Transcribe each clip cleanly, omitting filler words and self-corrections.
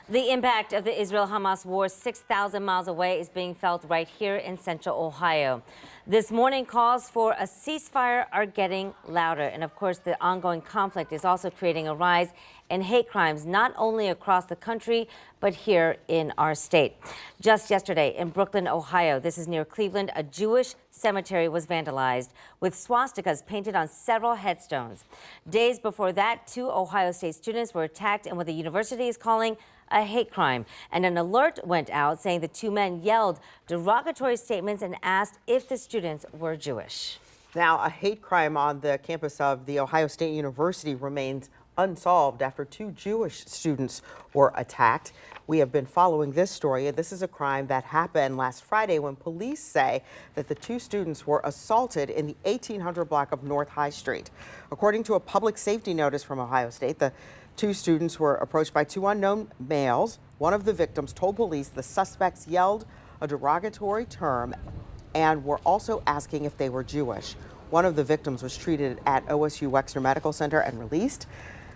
The impact of the Israel-Hamas war 6,000 miles away is being felt right here in central Ohio. This morning, calls for a ceasefire are getting louder. And of course, the ongoing conflict is also creating a rise in hate crimes, not only across the country, but here in our state. Just yesterday in Brooklyn, Ohio, this is near Cleveland, a Jewish cemetery was vandalized with swastikas painted on several headstones. Days before that, 2 Ohio State students were attacked in what the university is calling a hate crime. And an alert went out saying the 2 men yelled derogatory statements and asked if the students were Jewish. Now, a hate crime on the campus of the Ohio State University remains unsolved after 2 Jewish students were attacked. We have been following this story, and this is a crime that happened last Friday when police say that the 2 students were assaulted in the 1800 block of North High Street. According to a public safety notice from Ohio State, the 2 students were approached by 2 unknown males. One of the victims told police the suspects yelled a derogatory term and were also asking if they were Jewish. One of the victims was treated at OSU Wexner Medical Center and released.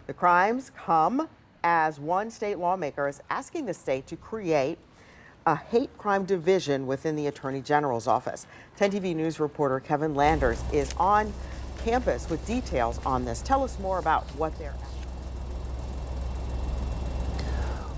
The crimes come as one state lawmaker is asking the state to create a hate crime division within the Attorney General's office. 10 TV News reporter Kevin Landers is on campus with details on this. Tell us more about what they're asking.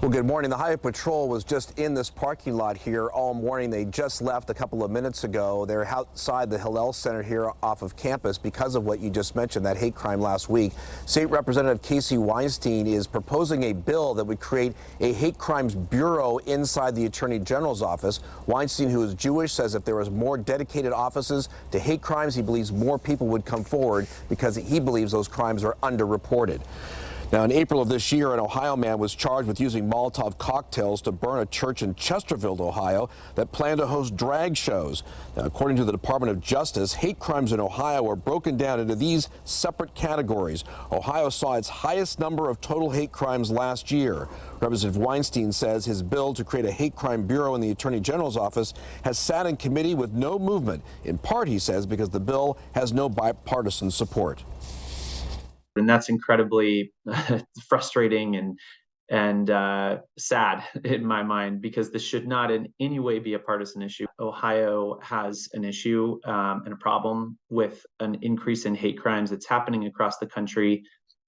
Well, good morning. The Highway Patrol was just in this parking lot here all morning. They just left a couple of minutes ago. They're outside the Hillel Center here off of campus because of what you just mentioned, that hate crime last week. State Representative Casey Weinstein is proposing a bill that would create a hate crimes bureau inside the Attorney General's office. Weinstein, who is Jewish, says if there was more dedicated offices to hate crimes, he believes more people would come forward because he believes those crimes are underreported. Now, in April of this year, an Ohio man was charged with using Molotov cocktails to burn a church in Chesterfield, Ohio, that planned to host drag shows. Now, according to the Department of Justice, hate crimes in Ohio are broken down into these separate categories. Ohio saw its highest number of total hate crimes last year. Representative Weinstein says his bill to create a hate crime bureau in the Attorney General's office has sat in committee with no movement, in part, he says, because the bill has no bipartisan support. And that's incredibly frustrating and sad in my mind, because this should not in any way be a partisan issue. Ohio has an issue and a problem with an increase in hate crimes that's happening across the country.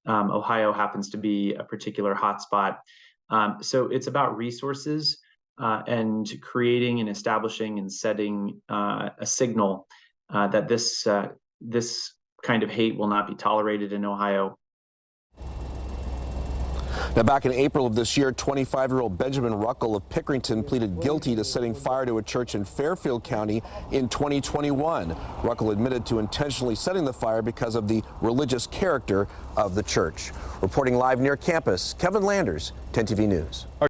Ohio happens to be a particular hotspot. So it's about resources and creating and establishing and setting a signal that this kind of hate will not be tolerated in Ohio. Now, back in April of this year, 25-year-old Benjamin Ruckel of Pickerington pleaded guilty to setting fire to a church in Fairfield County in 2021. Ruckel admitted to intentionally setting the fire because of the religious character of the church. Reporting live near campus, Kevin Landers, 10 TV News.